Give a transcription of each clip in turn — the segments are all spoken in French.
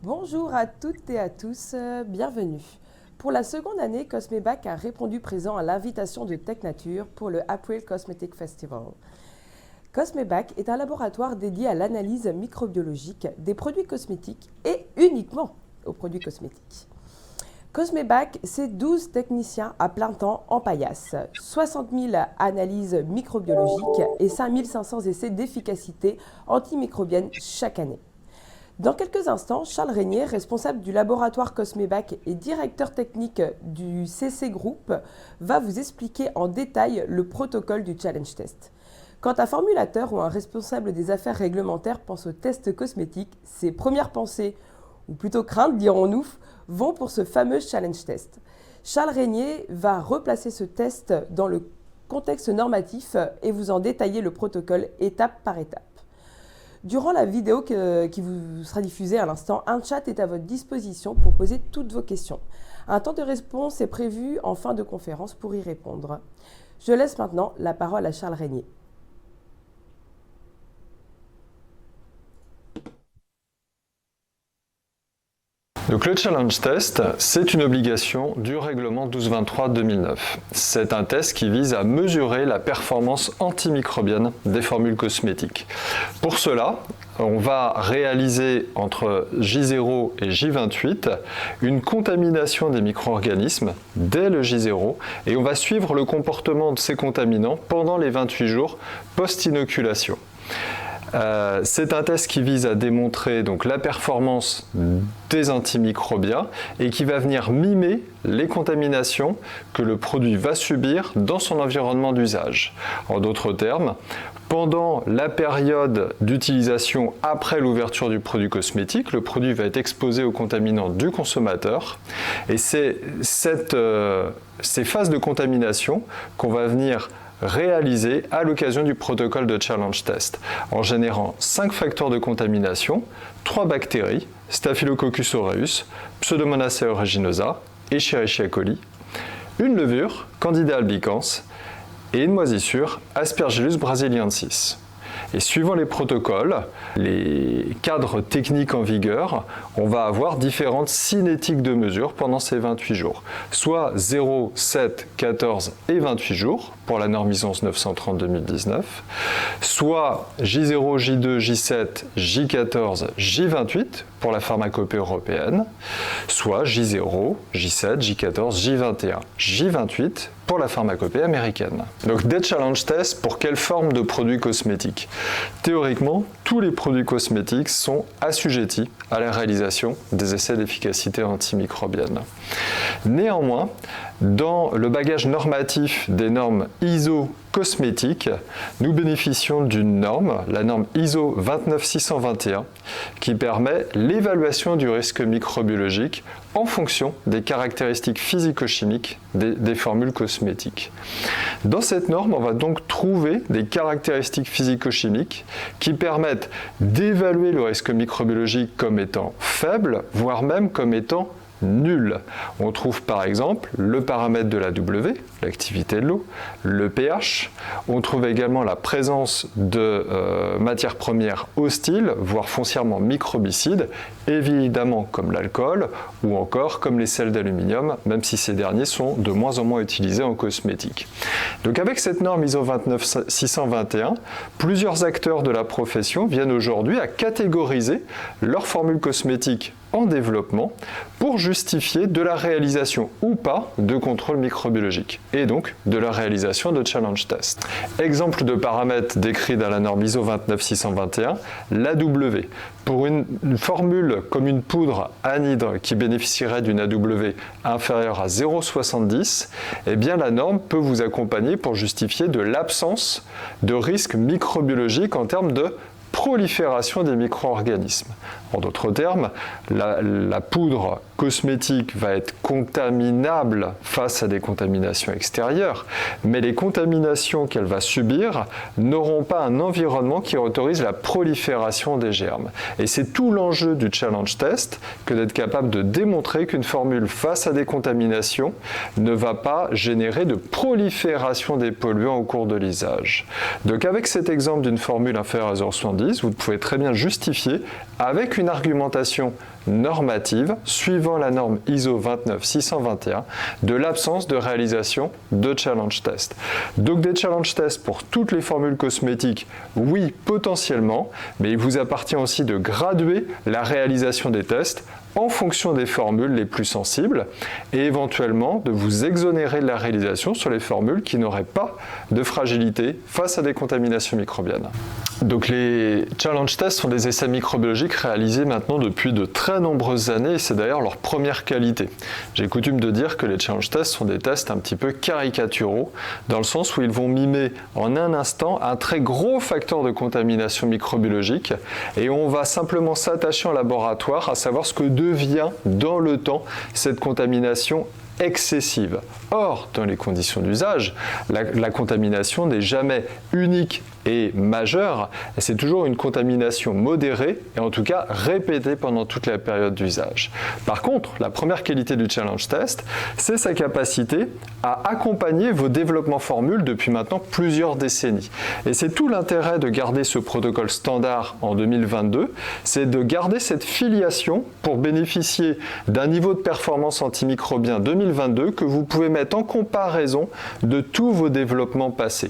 Bonjour à toutes et à tous, bienvenue. Pour la seconde année, Cosmebac a répondu présent à l'invitation de TechNature pour le April Cosmetic Festival. Cosmebac est un laboratoire dédié à l'analyse microbiologique des produits cosmétiques et uniquement aux produits cosmétiques. Cosmebac, c'est 12 techniciens à plein temps en paillasse, 60 000 analyses microbiologiques et 5 500 essais d'efficacité antimicrobienne chaque année. Dans quelques instants, Charles Régnier, responsable du laboratoire Cosmebac et directeur technique du CC Group, va vous expliquer en détail le protocole du Challenge Test. Quand un formulateur ou un responsable des affaires réglementaires pense au test cosmétique, ses premières pensées, ou plutôt craintes dirons-nous, vont pour ce fameux Challenge Test. Charles Régnier va replacer ce test dans le contexte normatif et vous en détailler le protocole étape par étape. Durant la vidéo qui vous sera diffusée à l'instant, un chat est à votre disposition pour poser toutes vos questions. Un temps de réponse est prévu en fin de conférence pour y répondre. Je laisse maintenant la parole à Charles Régnier. Donc le Challenge Test, c'est une obligation du règlement 1223/2009. C'est un test qui vise à mesurer la performance antimicrobienne des formules cosmétiques. Pour cela, on va réaliser entre J0 et J28 une contamination des micro-organismes dès le J0 et on va suivre le comportement de ces contaminants pendant les 28 jours post-inoculation. C'est un test qui vise à démontrer donc, la performance des antimicrobiens et qui va venir mimer les contaminations que le produit va subir dans son environnement d'usage. En d'autres termes, pendant la période d'utilisation après l'ouverture du produit cosmétique, le produit va être exposé aux contaminants du consommateur et c'est ces phases de contamination qu'on va venir réalisé à l'occasion du protocole de Challenge Test, en générant 5 facteurs de contamination, 3 bactéries, Staphylococcus aureus, Pseudomonas aeruginosa, Escherichia coli, une levure, Candida albicans, et une moisissure, Aspergillus brasiliensis. Et suivant les protocoles, les cadres techniques en vigueur, on va avoir différentes cinétiques de mesure pendant ces 28 jours. Soit 0, 7, 14 et 28 jours pour la norme ISO 930-2019, soit J0, J2, J7, J14, J28 pour la pharmacopée européenne, soit J0, J7, J14, J21, J28 pour la pharmacopée américaine. Donc des challenge tests pour quelle forme de produits cosmétiques? Théoriquement, tous les produits cosmétiques sont assujettis à la réalisation des essais d'efficacité antimicrobienne. Néanmoins, dans le bagage normatif des normes ISO cosmétiques, nous bénéficions d'une norme, la norme ISO 29621, qui permet l'évaluation du risque microbiologique en fonction des caractéristiques physico-chimiques des formules cosmétiques. Dans cette norme, on va donc trouver des caractéristiques physico-chimiques qui permettent d'évaluer le risque microbiologique comme étant faible, voire même comme étant nul. On trouve par exemple le paramètre de la W, l'activité de l'eau, le pH. On trouve également la présence de matières premières hostiles, voire foncièrement microbicides, évidemment comme l'alcool ou encore comme les sels d'aluminium, même si ces derniers sont de moins en moins utilisés en cosmétique. Donc avec cette norme ISO 29621, plusieurs acteurs de la profession viennent aujourd'hui à catégoriser leurs formules cosmétiques en développement pour justifier de la réalisation ou pas de contrôle microbiologique et donc de la réalisation de challenge test. Exemple de paramètres décrits dans la norme ISO 29621, l'AW. Pour une formule comme une poudre anhydre qui bénéficierait d'une AW inférieure à 0,70, eh bien la norme peut vous accompagner pour justifier de l'absence de risque microbiologique en termes de prolifération des micro-organismes. En d'autres termes, la poudre cosmétique va être contaminable face à des contaminations extérieures, mais les contaminations qu'elle va subir n'auront pas un environnement qui autorise la prolifération des germes. Et c'est tout l'enjeu du challenge test que d'être capable de démontrer qu'une formule face à des contaminations ne va pas générer de prolifération des polluants au cours de l'usage. Donc avec cet exemple d'une formule inférieure à 0,70, vous pouvez très bien justifier avec une argumentation normative, suivant la norme ISO 29621, de l'absence de réalisation de challenge test. Donc des challenge tests pour toutes les formules cosmétiques, oui, potentiellement, mais il vous appartient aussi de graduer la réalisation des tests en fonction des formules les plus sensibles et éventuellement de vous exonérer de la réalisation sur les formules qui n'auraient pas de fragilité face à des contaminations microbiennes. Donc les challenge tests sont des essais microbiologiques réalisés maintenant depuis de très nombreuses années et c'est d'ailleurs leur première qualité. J'ai coutume de dire que les challenge tests sont des tests un petit peu caricaturaux dans le sens où ils vont mimer en un instant un très gros facteur de contamination microbiologique et on va simplement s'attacher en laboratoire à savoir ce que devient dans le temps cette contamination excessive. Or, dans les conditions d'usage, la contamination n'est jamais unique et majeure, c'est toujours une contamination modérée et en tout cas répétée pendant toute la période d'usage. Par contre, la première qualité du challenge test, c'est sa capacité à accompagner vos développements formules depuis maintenant plusieurs décennies. Et c'est tout l'intérêt de garder ce protocole standard en 2022, c'est de garder cette filiation pour bénéficier d'un niveau de performance antimicrobien 2022 que vous pouvez mettre en comparaison de tous vos développements passés.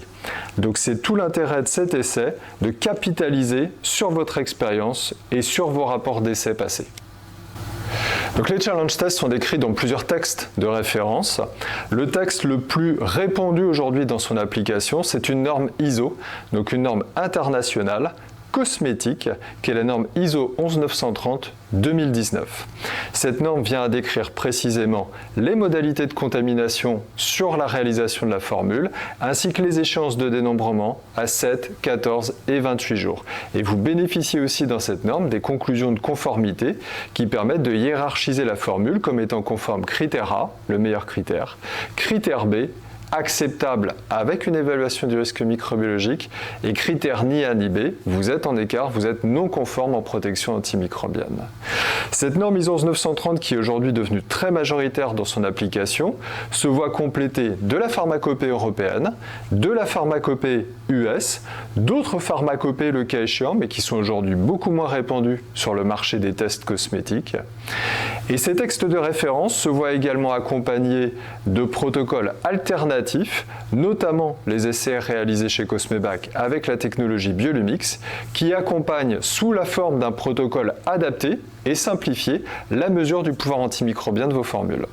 Donc c'est tout l'intérêt de cet essai de capitaliser sur votre expérience et sur vos rapports d'essais passés. Donc les challenge tests sont décrits dans plusieurs textes de référence. Le texte le plus répandu aujourd'hui dans son application, c'est une norme ISO, donc une norme internationale cosmétique, qui est la norme ISO 11930-2019. Cette norme vient à décrire précisément les modalités de contamination sur la réalisation de la formule, ainsi que les échéances de dénombrement à 7, 14 et 28 jours. Et vous bénéficiez aussi dans cette norme des conclusions de conformité qui permettent de hiérarchiser la formule comme étant conforme critère A, le meilleur critère, critère B, acceptable avec une évaluation du risque microbiologique et critère ni A ni B, vous êtes en écart, vous êtes non conforme en protection antimicrobienne. Cette norme ISO 11930 qui est aujourd'hui devenue très majoritaire dans son application se voit complétée de la pharmacopée européenne, de la pharmacopée US, d'autres pharmacopées le cas échéant mais qui sont aujourd'hui beaucoup moins répandues sur le marché des tests cosmétiques. Et ces textes de référence se voient également accompagnés de protocoles alternatifs, notamment les essais réalisés chez Cosmebac avec la technologie Biolumix, qui accompagnent sous la forme d'un protocole adapté et simplifié la mesure du pouvoir antimicrobien de vos formules.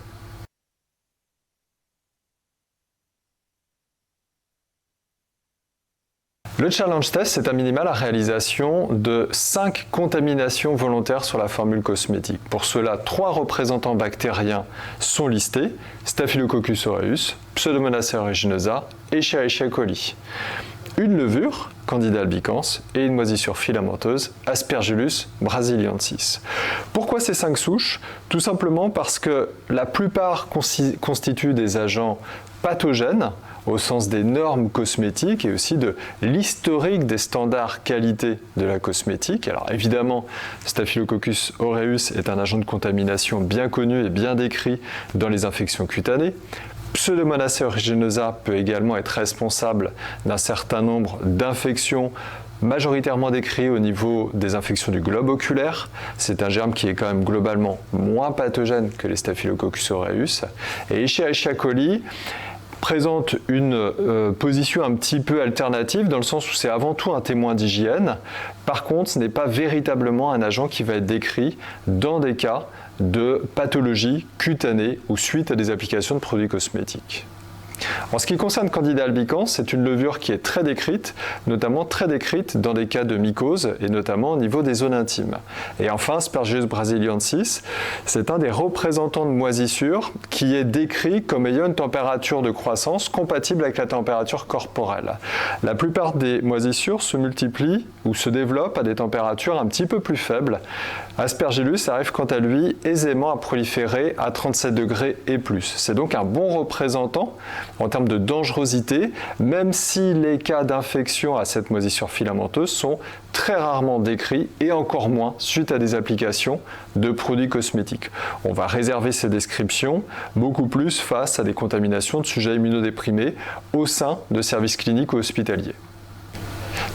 Le challenge test, c'est à minima la réalisation de 5 contaminations volontaires sur la formule cosmétique. Pour cela, 3 représentants bactériens sont listés, Staphylococcus aureus, Pseudomonas aeruginosa et Escherichia coli. Une levure, Candida albicans, et une moisissure filamenteuse, Aspergillus brasiliensis. Pourquoi ces 5 souches? Tout simplement parce que la plupart constituent des agents pathogènes, au sens des normes cosmétiques et aussi de l'historique des standards qualité de la cosmétique. Alors évidemment, Staphylococcus aureus est un agent de contamination bien connu et bien décrit dans les infections cutanées. Pseudomonas aeruginosa peut également être responsable d'un certain nombre d'infections majoritairement décrit au niveau des infections du globe oculaire. C'est un germe qui est quand même globalement moins pathogène que les Staphylococcus aureus. Et Escherichia coli présente une position un petit peu alternative dans le sens où c'est avant tout un témoin d'hygiène. Par contre, ce n'est pas véritablement un agent qui va être décrit dans des cas de pathologie cutanée ou suite à des applications de produits cosmétiques. En ce qui concerne Candida albicans, c'est une levure qui est très décrite, notamment très décrite dans des cas de mycose et notamment au niveau des zones intimes. Et enfin, Aspergillus brasiliensis, c'est un des représentants de moisissure qui est décrit comme ayant une température de croissance compatible avec la température corporelle. La plupart des moisissures se multiplient ou se développent à des températures un petit peu plus faibles. Aspergillus arrive quant à lui aisément à proliférer à 37 degrés et plus. C'est donc un bon représentant en termes de dangerosité, même si les cas d'infection à cette moisissure filamenteuse sont très rarement décrits et encore moins suite à des applications de produits cosmétiques. On va réserver ces descriptions beaucoup plus face à des contaminations de sujets immunodéprimés au sein de services cliniques ou hospitaliers.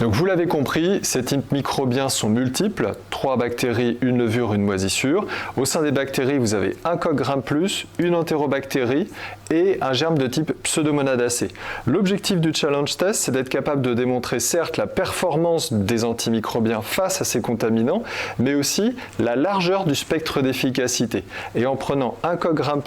Donc vous l'avez compris, ces types microbiens sont multiples, 3 bactéries, une levure, une moisissure. Au sein des bactéries, vous avez un coq Gram+, une entérobactérie et un germe de type Pseudomonadacea. L'objectif du challenge test, c'est d'être capable de démontrer certes la performance des antimicrobiens face à ces contaminants, mais aussi la largeur du spectre d'efficacité. Et en prenant un coq Gram+,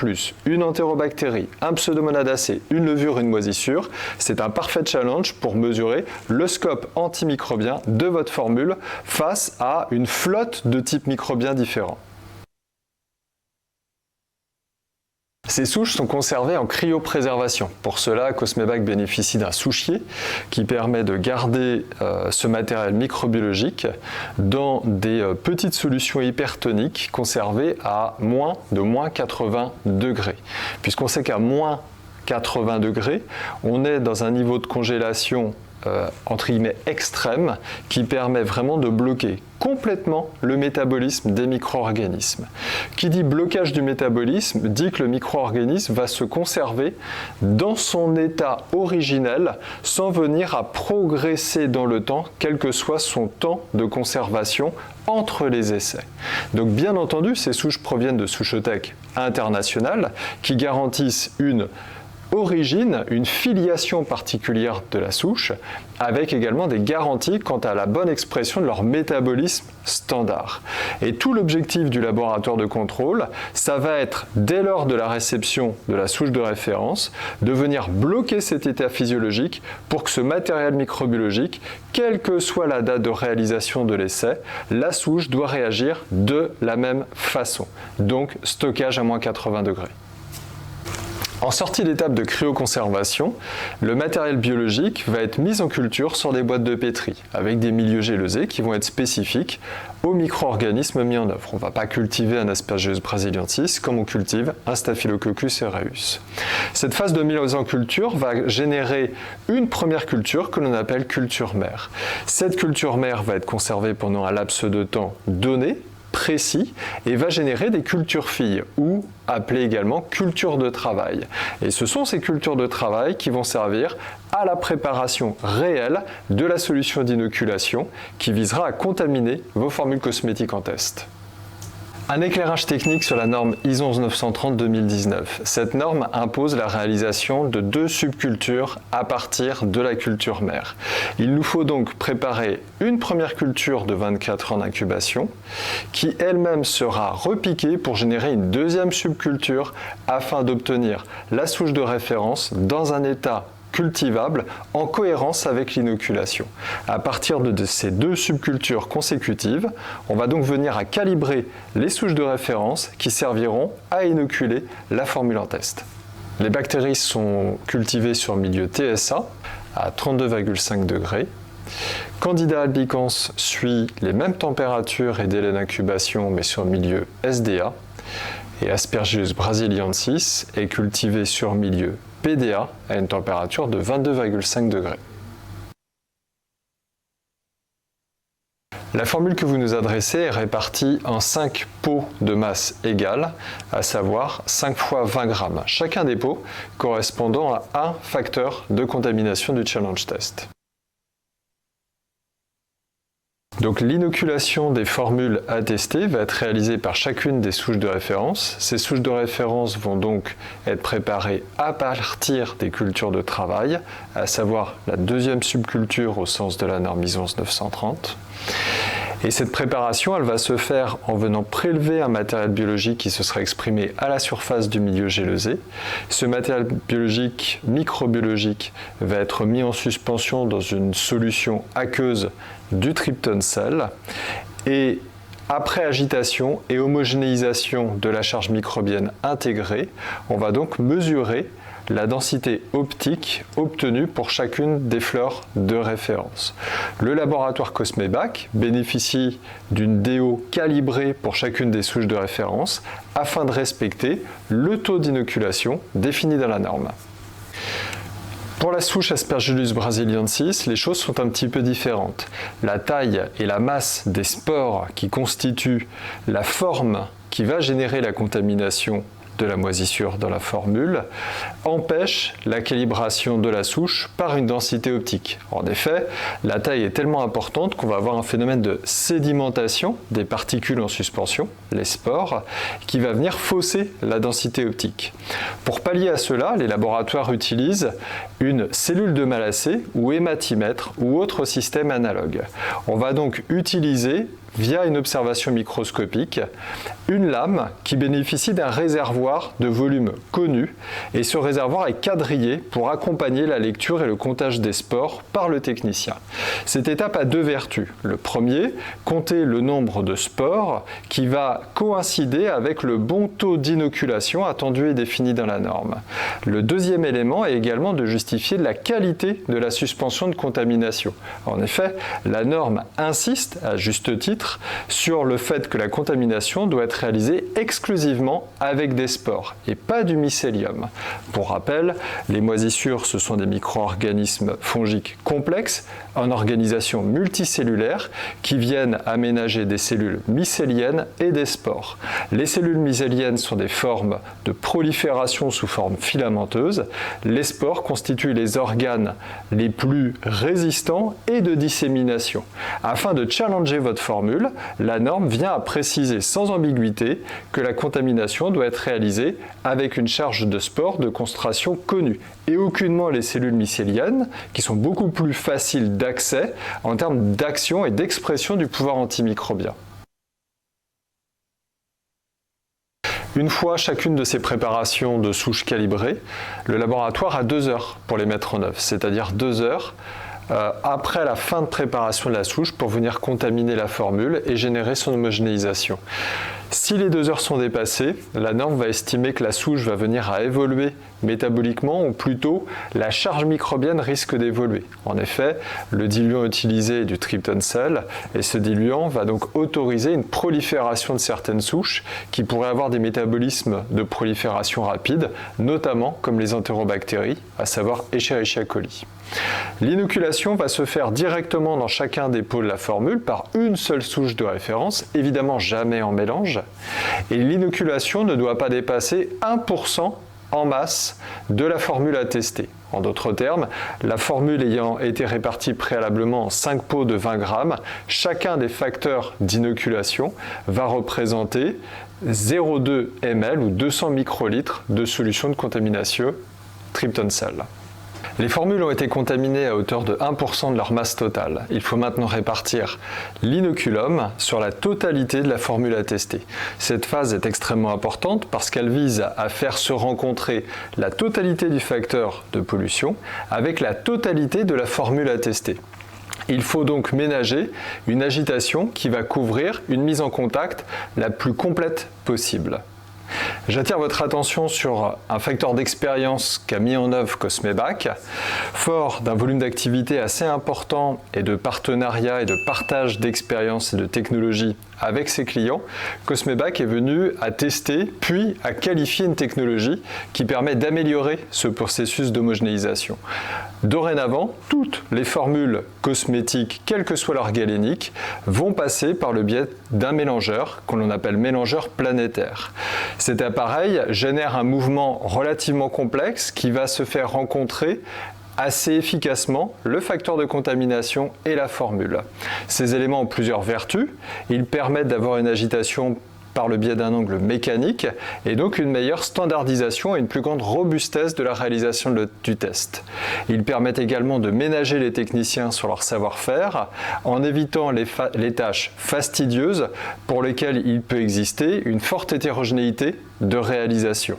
une entérobactérie, un Pseudomonadacea, une levure, une moisissure, c'est un parfait challenge pour mesurer le scope antimicrobien de votre formule face à une flotte de types microbiens différents. Ces souches sont conservées en cryopréservation. Pour cela, Cosmebac bénéficie d'un souchier qui permet de garder ce matériel microbiologique dans des petites solutions hypertoniques conservées à moins 80 degrés. Puisqu'on sait qu'à moins 80 degrés, on est dans un niveau de congélation entre guillemets extrême qui permet vraiment de bloquer complètement le métabolisme des micro-organismes. Qui dit blocage du métabolisme dit que le micro-organisme va se conserver dans son état originel sans venir à progresser dans le temps, quel que soit son temps de conservation entre les essais. Donc bien entendu, ces souches proviennent de Souchothèque internationale qui garantissent une origine, une filiation particulière de la souche, avec également des garanties quant à la bonne expression de leur métabolisme standard. Et tout l'objectif du laboratoire de contrôle, ça va être, dès lors de la réception de la souche de référence, de venir bloquer cet état physiologique pour que ce matériel microbiologique, quelle que soit la date de réalisation de l'essai, la souche doit réagir de la même façon. Donc, stockage à moins 80 degrés. En sortie d'étape de cryoconservation, le matériel biologique va être mis en culture sur des boîtes de pétri, avec des milieux gélosés qui vont être spécifiques aux micro-organismes mis en œuvre. On ne va pas cultiver un Aspergillus brasiliensis comme on cultive un Staphylococcus aureus. Cette phase de mise en culture va générer une première culture que l'on appelle culture mère. Cette culture mère va être conservée pendant un laps de temps donné, précis, et va générer des cultures filles ou appelées également cultures de travail. Et ce sont ces cultures de travail qui vont servir à la préparation réelle de la solution d'inoculation qui visera à contaminer vos formules cosmétiques en test. Un éclairage technique sur la norme ISO 11930-2019. Cette norme impose la réalisation de 2 subcultures à partir de la culture mère. Il nous faut donc préparer une première culture de 24 heures d'incubation qui elle-même sera repiquée pour générer une deuxième subculture afin d'obtenir la souche de référence dans un état cultivable en cohérence avec l'inoculation. À partir de ces 2 subcultures consécutives, on va donc venir à calibrer les souches de référence qui serviront à inoculer la formule en test. Les bactéries sont cultivées sur milieu TSA à 32,5 degrés. Candida albicans suit les mêmes températures et délais d'incubation mais sur milieu SDA. Et Aspergillus brasiliensis est cultivé sur milieu PDA à une température de 22,5 degrés. La formule que vous nous adressez est répartie en 5 pots de masse égale, à savoir 5 fois 20 grammes. Chacun des pots correspondant à un facteur de contamination du challenge test. Donc l'inoculation des formules à tester va être réalisée par chacune des souches de référence. Ces souches de référence vont donc être préparées à partir des cultures de travail, à savoir la deuxième subculture au sens de la norme ISO 11930. Et cette préparation, elle va se faire en venant prélever un matériel biologique qui se sera exprimé à la surface du milieu gélosé. Ce matériel biologique, microbiologique, va être mis en suspension dans une solution aqueuse du Tripton Cell. Et après agitation et homogénéisation de la charge microbienne intégrée, on va donc mesurer la densité optique obtenue pour chacune des fleurs de référence. Le laboratoire Cosmebac bénéficie d'une DO calibrée pour chacune des souches de référence afin de respecter le taux d'inoculation défini dans la norme. Pour la souche Aspergillus brasiliensis, les choses sont un petit peu différentes. La taille et la masse des spores qui constituent la forme qui va générer la contamination de la moisissure dans la formule, empêche la calibration de la souche par une densité optique. En effet, la taille est tellement importante qu'on va avoir un phénomène de sédimentation des particules en suspension, les spores, qui va venir fausser la densité optique. Pour pallier à cela, les laboratoires utilisent une cellule de Malassez ou hématimètre ou autre système analogue. On va donc utiliser via une observation microscopique, une lame qui bénéficie d'un réservoir de volume connu, et ce réservoir est quadrillé pour accompagner la lecture et le comptage des spores par le technicien. Cette étape a deux vertus. Le premier, compter le nombre de spores qui va coïncider avec le bon taux d'inoculation attendu et défini dans la norme. Le deuxième élément est également de justifier la qualité de la suspension de contamination. En effet, la norme insiste, à juste titre, sur le fait que la contamination doit être réalisée exclusivement avec des spores et pas du mycélium. Pour rappel, les moisissures, ce sont des micro-organismes fongiques complexes en organisation multicellulaire qui viennent aménager des cellules mycéliennes et des spores. Les cellules mycéliennes sont des formes de prolifération sous forme filamenteuse. Les spores constituent les organes les plus résistants et de dissémination. Afin de challenger votre formule, la norme vient à préciser sans ambiguïté que la contamination doit être réalisée avec une charge de spores de concentration connue et aucunement les cellules mycéliennes qui sont beaucoup plus faciles d'accès en termes d'action et d'expression du pouvoir antimicrobien. Une fois chacune de ces préparations de souches calibrées, le laboratoire a 2 heures pour les mettre en œuvre, c'est-à-dire 2 heures après la fin de préparation de la souche pour venir contaminer la formule et générer son homogénéisation. Si les 2 heures sont dépassées, la norme va estimer que la souche va venir à évoluer métaboliquement, ou plutôt la charge microbienne risque d'évoluer. En effet, le diluant utilisé est du Tripton-Cell et ce diluant va donc autoriser une prolifération de certaines souches qui pourraient avoir des métabolismes de prolifération rapide, notamment comme les entérobactéries, à savoir Escherichia coli. L'inoculation va se faire directement dans chacun des pots de la formule par une seule souche de référence, évidemment jamais en mélange, et l'inoculation ne doit pas dépasser 1% en masse de la formule à tester. En d'autres termes, la formule ayant été répartie préalablement en 5 pots de 20 grammes, chacun des facteurs d'inoculation va représenter 0,2 ml ou 200 microlitres de solution de contamination Tripton-Cell. Les formules ont été contaminées à hauteur de 1% de leur masse totale. Il faut maintenant répartir l'inoculum sur la totalité de la formule à tester. Cette phase est extrêmement importante parce qu'elle vise à faire se rencontrer la totalité du facteur de pollution avec la totalité de la formule à tester. Il faut donc ménager une agitation qui va couvrir une mise en contact la plus complète possible. J'attire votre attention sur un facteur d'expérience qu'a mis en œuvre Cosmebac. Fort d'un volume d'activité assez important et de partenariat et de partage d'expérience et de technologie avec ses clients, Cosmebac est venu à tester puis à qualifier une technologie qui permet d'améliorer ce processus d'homogénéisation. Dorénavant, toutes les formules cosmétiques, quel que soit leur galénique, vont passer par le biais d'un mélangeur qu'on appelle mélangeur planétaire. Cet appareil génère un mouvement relativement complexe qui va se faire rencontrer assez efficacement le facteur de contamination et la formule. Ces éléments ont plusieurs vertus. Ils permettent d'avoir une agitation par le biais d'un angle mécanique et donc une meilleure standardisation et une plus grande robustesse de la réalisation du test. Ils permettent également de ménager les techniciens sur leur savoir-faire en évitant les tâches fastidieuses pour lesquelles il peut exister une forte hétérogénéité de réalisation.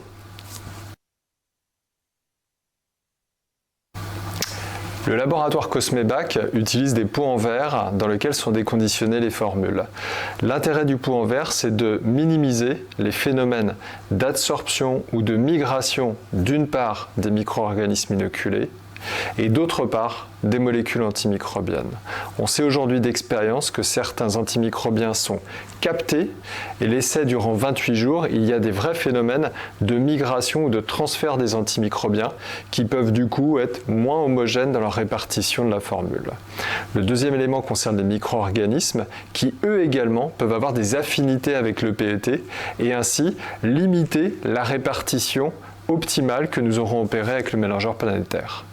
Le laboratoire Cosmebac utilise des pots en verre dans lesquels sont déconditionnées les formules. L'intérêt du pot en verre, c'est de minimiser les phénomènes d'adsorption ou de migration d'une part des micro-organismes inoculés et d'autre part des molécules antimicrobiennes. On sait aujourd'hui d'expérience que certains antimicrobiens sont captés et l'essai durant 28 jours, il y a des vrais phénomènes de migration ou de transfert des antimicrobiens qui peuvent du coup être moins homogènes dans leur répartition de la formule. Le deuxième élément concerne les micro-organismes qui eux également peuvent avoir des affinités avec le PET et ainsi limiter la répartition optimale que nous aurons opérée avec le mélangeur planétaire.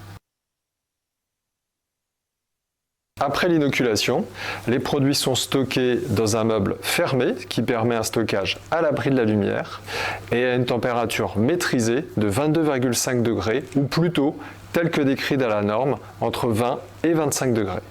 Après l'inoculation, les produits sont stockés dans un meuble fermé qui permet un stockage à l'abri de la lumière et à une température maîtrisée de 22,5 degrés ou plutôt, tel que décrit dans la norme, entre 20 et 25 degrés.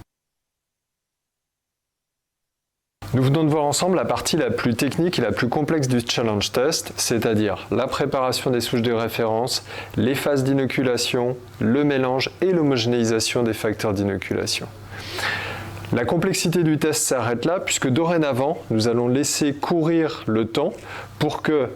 Nous venons de voir ensemble la partie la plus technique et la plus complexe du challenge test, c'est-à-dire la préparation des souches de référence, les phases d'inoculation, le mélange et l'homogénéisation des facteurs d'inoculation. La complexité du test s'arrête là puisque dorénavant, nous allons laisser courir le temps pour que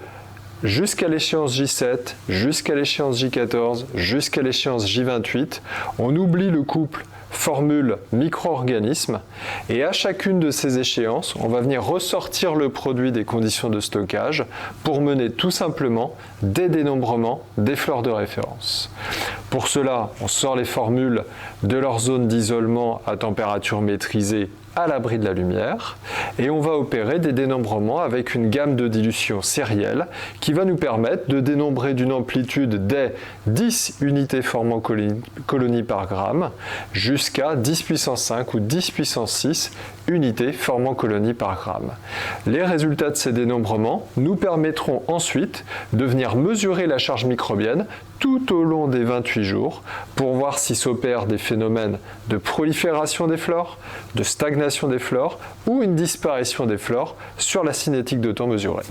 jusqu'à l'échéance J7, jusqu'à l'échéance J14, jusqu'à l'échéance J28, on oublie le couple formule micro-organisme et à chacune de ces échéances, on va venir ressortir le produit des conditions de stockage pour mener tout simplement des dénombrements des fleurs de référence. Pour cela, on sort les formules de leur zone d'isolement à température maîtrisée à l'abri de la lumière et on va opérer des dénombrements avec une gamme de dilution sérielle qui va nous permettre de dénombrer d'une amplitude des 10 unités formant colonie par gramme jusqu'à 10 puissance 5 ou 10 puissance 6 unités formant colonie par gramme. Les résultats de ces dénombrements nous permettront ensuite de venir mesurer la charge microbienne tout au long des 28 jours pour voir si s'opèrent des phénomènes de prolifération des flores, de stagnation des flores ou une disparition des flores sur la cinétique de temps mesurée.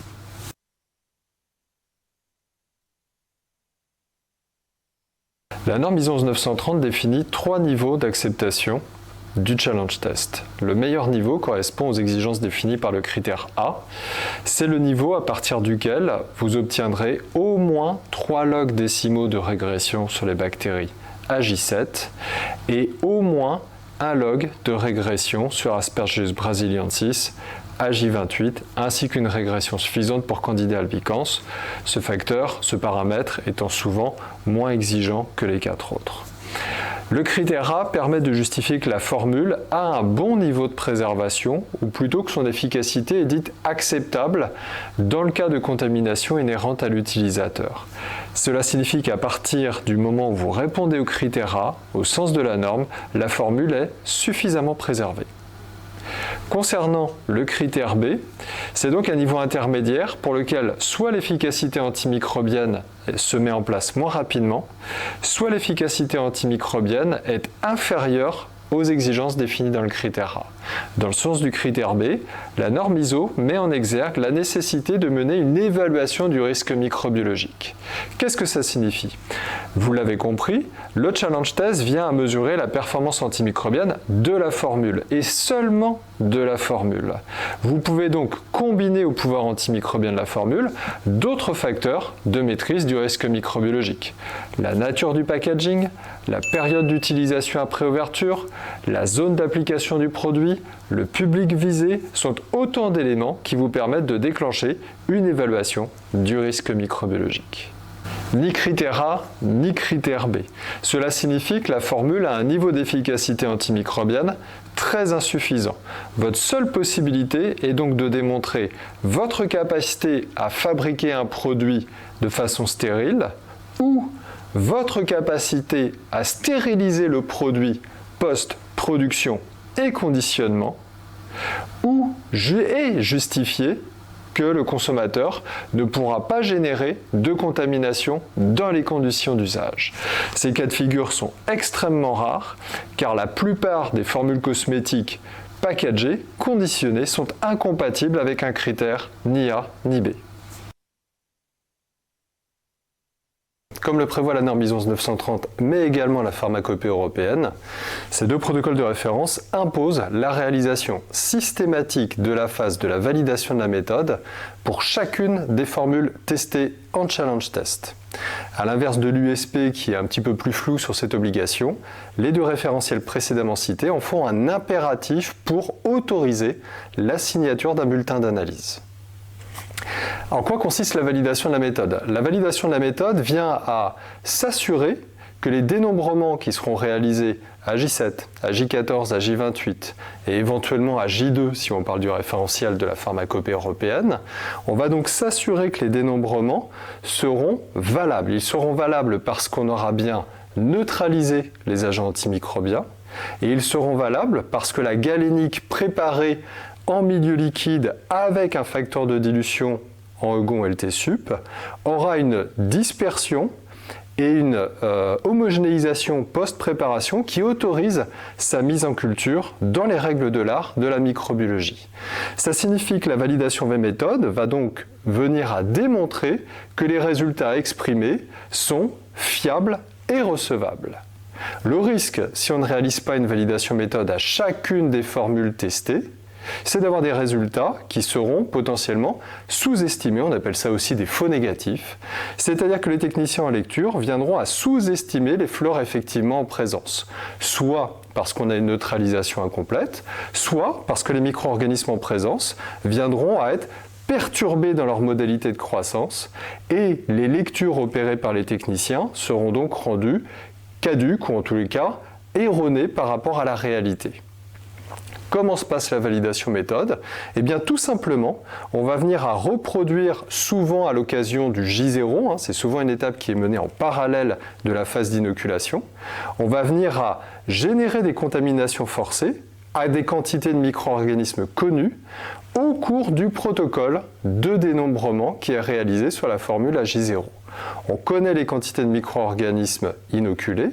La norme ISO 11930 définit 3 niveaux d'acceptation du challenge test. Le meilleur niveau correspond aux exigences définies par le critère A. C'est le niveau à partir duquel vous obtiendrez au moins 3 logs décimaux de régression sur les bactéries AJ7 et au moins 1 log de régression sur Aspergillus brasiliensis AJ28 ainsi qu'une régression suffisante pour Candida albicans, ce paramètre étant souvent moins exigeant que les 4 autres. Le critère A permet de justifier que la formule a un bon niveau de préservation, ou plutôt que son efficacité est dite acceptable dans le cas de contamination inhérente à l'utilisateur. Cela signifie qu'à partir du moment où vous répondez au critère A, au sens de la norme, la formule est suffisamment préservée. Concernant le critère B, c'est donc un niveau intermédiaire pour lequel soit l'efficacité antimicrobienne se met en place moins rapidement, soit l'efficacité antimicrobienne est inférieure aux exigences définies dans le critère A. Dans le sens du critère B, la norme ISO met en exergue la nécessité de mener une évaluation du risque microbiologique. Qu'est-ce que ça signifie? Vous l'avez compris, le challenge test vient à mesurer la performance antimicrobienne de la formule et seulement de la formule. Vous pouvez donc combiner au pouvoir antimicrobien de la formule d'autres facteurs de maîtrise du risque microbiologique. La nature du packaging, la période d'utilisation après ouverture, la zone d'application du produit, le public visé sont autant d'éléments qui vous permettent de déclencher une évaluation du risque microbiologique. Ni critère A, ni critère B. Cela signifie que la formule a un niveau d'efficacité antimicrobienne très insuffisant. Votre seule possibilité est donc de démontrer votre capacité à fabriquer un produit de façon stérile ou votre capacité à stériliser le produit post-production et conditionnement ou justifier que le consommateur ne pourra pas générer de contamination dans les conditions d'usage. Ces cas de figure sont extrêmement rares car la plupart des formules cosmétiques packagées, conditionnées, sont incompatibles avec un critère ni A ni B. Comme le prévoit la norme ISO 11930, mais également la pharmacopée européenne, ces deux protocoles de référence imposent la réalisation systématique de la phase de la validation de la méthode pour chacune des formules testées en challenge test. À l'inverse de l'USP qui est un petit peu plus flou sur cette obligation, les deux référentiels précédemment cités en font un impératif pour autoriser la signature d'un bulletin d'analyse. En quoi consiste la validation de la méthode? La validation de la méthode vient à s'assurer que les dénombrements qui seront réalisés à J7, à J14, à J28 et éventuellement à J2 si on parle du référentiel de la pharmacopée européenne, on va donc s'assurer que les dénombrements seront valables. Ils seront valables parce qu'on aura bien neutralisé les agents antimicrobiens et ils seront valables parce que la galénique préparée en milieu liquide avec un facteur de dilution en Eugon LT-sup aura une dispersion et une homogénéisation post-préparation qui autorise sa mise en culture dans les règles de l'art de la microbiologie. Ça signifie que la validation V-méthode va donc venir à démontrer que les résultats exprimés sont fiables et recevables. Le risque, si on ne réalise pas une validation méthode à chacune des formules testées, c'est d'avoir des résultats qui seront potentiellement sous-estimés, on appelle ça aussi des faux négatifs, c'est-à-dire que les techniciens en lecture viendront à sous-estimer les flores effectivement en présence, soit parce qu'on a une neutralisation incomplète, soit parce que les micro-organismes en présence viendront à être perturbés dans leur modalité de croissance et les lectures opérées par les techniciens seront donc rendues caduques ou en tous les cas erronées par rapport à la réalité. Comment se passe la validation méthode? Eh bien tout simplement, on va venir à reproduire souvent à l'occasion du J0, c'est souvent une étape qui est menée en parallèle de la phase d'inoculation, on va venir à générer des contaminations forcées à des quantités de micro-organismes connus au cours du protocole de dénombrement qui est réalisé sur la formule AJ0. On connaît les quantités de micro-organismes inoculés,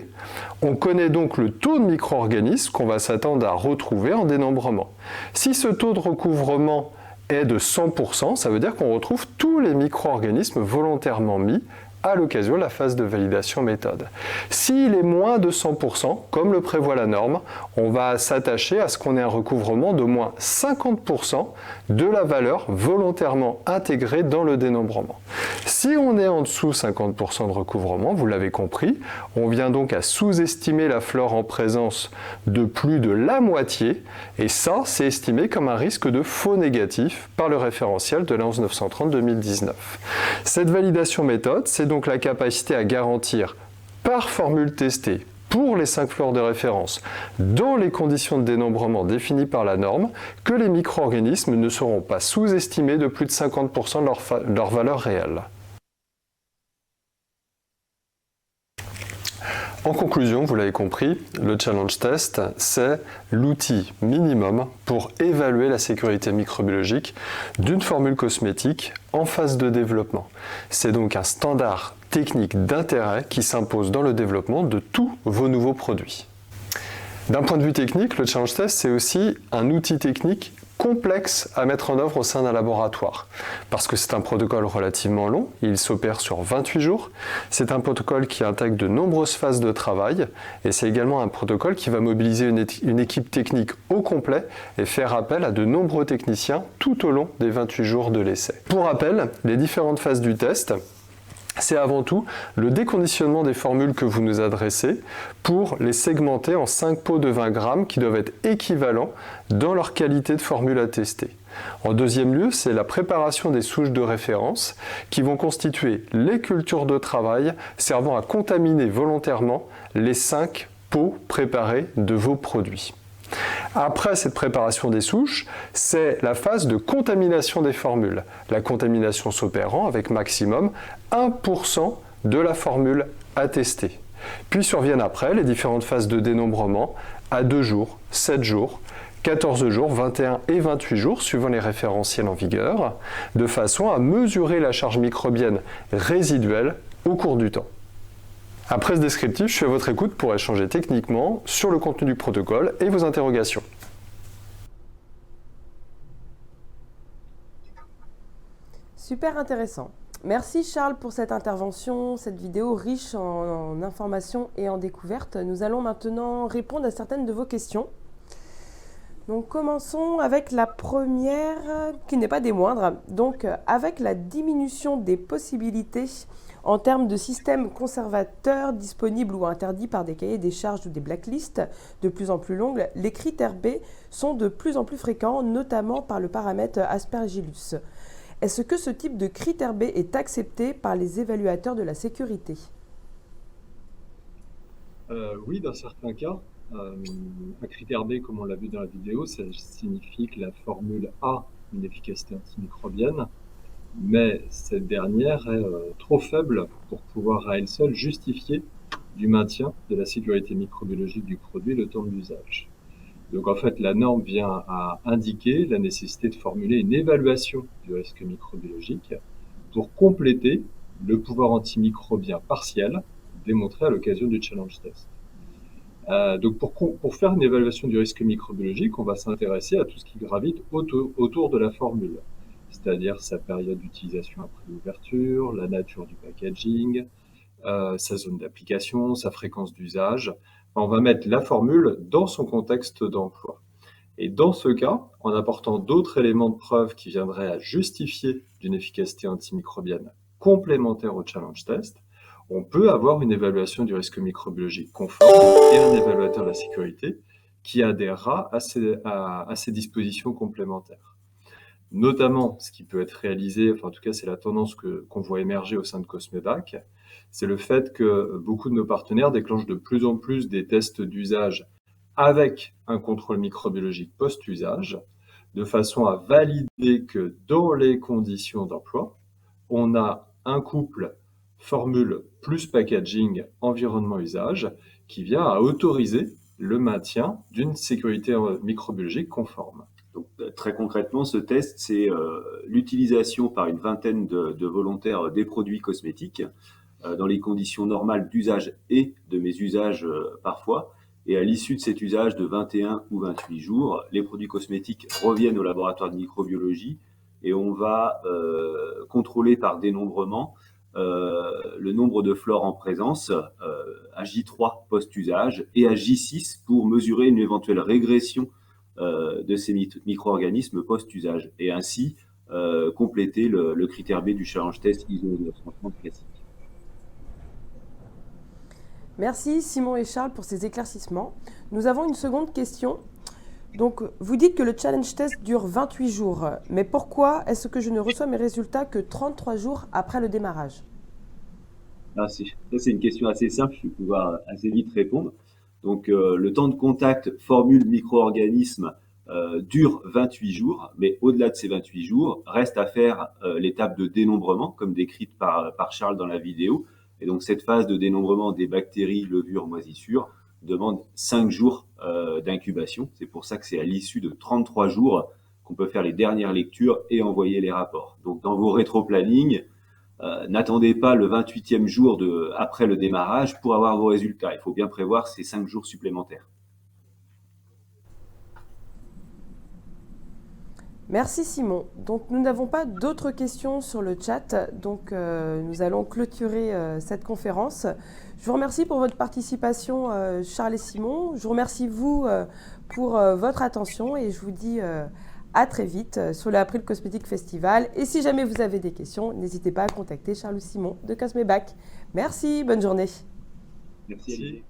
on connaît donc le taux de micro-organismes qu'on va s'attendre à retrouver en dénombrement. Si ce taux de recouvrement est de 100%, ça veut dire qu'on retrouve tous les micro-organismes volontairement mis à l'occasion de la phase de validation méthode. S'il est moins de 100%, comme le prévoit la norme, on va s'attacher à ce qu'on ait un recouvrement d'au moins 50% de la valeur volontairement intégrée dans le dénombrement. Si on est en dessous 50% de recouvrement, vous l'avez compris, on vient donc à sous-estimer la flore en présence de plus de la moitié, et ça, c'est estimé comme un risque de faux négatif par le référentiel de la 11930-2019. Cette validation méthode, c'est donc la capacité à garantir par formule testée pour les 5 flores de référence dans les conditions de dénombrement définies par la norme que les micro-organismes ne seront pas sous-estimés de plus de 50% de leur valeur réelle. En conclusion, vous l'avez compris, le challenge test, c'est l'outil minimum pour évaluer la sécurité microbiologique d'une formule cosmétique en phase de développement. C'est donc un standard technique d'intérêt qui s'impose dans le développement de tous vos nouveaux produits. D'un point de vue technique, le challenge test, c'est aussi un outil technique complexe à mettre en œuvre au sein d'un laboratoire. Parce que c'est un protocole relativement long, il s'opère sur 28 jours. C'est un protocole qui intègre de nombreuses phases de travail et c'est également un protocole qui va mobiliser une équipe technique au complet et faire appel à de nombreux techniciens tout au long des 28 jours de l'essai. Pour rappel, les différentes phases du test, c'est avant tout le déconditionnement des formules que vous nous adressez pour les segmenter en 5 pots de 20 grammes qui doivent être équivalents dans leur qualité de formule à tester. En deuxième lieu, c'est la préparation des souches de référence qui vont constituer les cultures de travail servant à contaminer volontairement les 5 pots préparés de vos produits. Après cette préparation des souches, c'est la phase de contamination des formules. La contamination s'opérant avec maximum 1% de la formule à tester. Puis surviennent après les différentes phases de dénombrement à 2 jours, 7 jours, 14 jours, 21 et 28 jours, suivant les référentiels en vigueur, de façon à mesurer la charge microbienne résiduelle au cours du temps. Après ce descriptif, je suis à votre écoute pour échanger techniquement sur le contenu du protocole et vos interrogations. Super intéressant. Merci Charles pour cette intervention, cette vidéo riche en informations et en découvertes. Nous allons maintenant répondre à certaines de vos questions. Donc commençons avec la première, qui n'est pas des moindres. Donc avec la diminution des possibilités En termes de systèmes conservateurs disponibles ou interdits par des cahiers des charges ou des blacklists de plus en plus longues, les critères B sont de plus en plus fréquents, notamment par le paramètre Aspergillus. Est-ce que ce type de critère B est accepté par les évaluateurs de la sécurité? Oui, dans certains cas. Un critère B, comme on l'a vu dans la vidéo, ça signifie que la formule a une efficacité antimicrobienne, mais cette dernière est trop faible pour pouvoir à elle seule justifier du maintien de la sécurité microbiologique du produit le temps de l'usage. Donc en fait, la norme vient à indiquer la nécessité de formuler une évaluation du risque microbiologique pour compléter le pouvoir antimicrobien partiel démontré à l'occasion du challenge test. Donc pour faire une évaluation du risque microbiologique, on va s'intéresser à tout ce qui gravite autour de la formule, c'est-à-dire sa période d'utilisation après l'ouverture, la nature du packaging, sa zone d'application, sa fréquence d'usage. On va mettre la formule dans son contexte d'emploi. Et dans ce cas, en apportant d'autres éléments de preuve qui viendraient à justifier d'une efficacité antimicrobienne complémentaire au challenge test, on peut avoir une évaluation du risque microbiologique conforme et un évaluateur de la sécurité qui adhérera à ces dispositions complémentaires. Notamment, ce qui peut être réalisé, enfin en tout cas c'est la tendance qu'on voit émerger au sein de Cosmebac, c'est le fait que beaucoup de nos partenaires déclenchent de plus en plus des tests d'usage avec un contrôle microbiologique post-usage, de façon à valider que dans les conditions d'emploi, on a un couple formule plus packaging environnement usage qui vient à autoriser le maintien d'une sécurité microbiologique conforme. Donc, très concrètement, ce test, c'est l'utilisation par une vingtaine de volontaires des produits cosmétiques dans les conditions normales d'usage et de mésusage parfois. Et à l'issue de cet usage de 21 ou 28 jours, les produits cosmétiques reviennent au laboratoire de microbiologie et on va contrôler par dénombrement le nombre de flores en présence à J3 post-usage et à J6 pour mesurer une éventuelle régression de ces micro-organismes post-usage et ainsi compléter le critère B du challenge test ISO 930 classique. Merci Simon et Charles pour ces éclaircissements. Nous avons une seconde question. Donc, vous dites que le challenge test dure 28 jours, mais pourquoi est-ce que je ne reçois mes résultats que 33 jours après le démarrage? C'est une question assez simple, je vais pouvoir assez vite répondre. Donc, le temps de contact formule micro-organisme dure 28 jours, mais au-delà de ces 28 jours, reste à faire l'étape de dénombrement, comme décrite par Charles dans la vidéo. Et donc, cette phase de dénombrement des bactéries, levures, moisissures demande 5 jours d'incubation. C'est pour ça que c'est à l'issue de 33 jours qu'on peut faire les dernières lectures et envoyer les rapports. Donc, dans vos rétro-planning, n'attendez pas le 28e jour après le démarrage pour avoir vos résultats. Il faut bien prévoir ces 5 jours supplémentaires. Merci Simon. Donc nous n'avons pas d'autres questions sur le chat, donc nous allons clôturer cette conférence. Je vous remercie pour votre participation Charles et Simon. Je vous remercie vous pour votre attention et je vous dis à très vite sur le April Cosmetic Festival. Et si jamais vous avez des questions, n'hésitez pas à contacter Charles ou Simon de Cosmebac. Merci, bonne journée. Merci.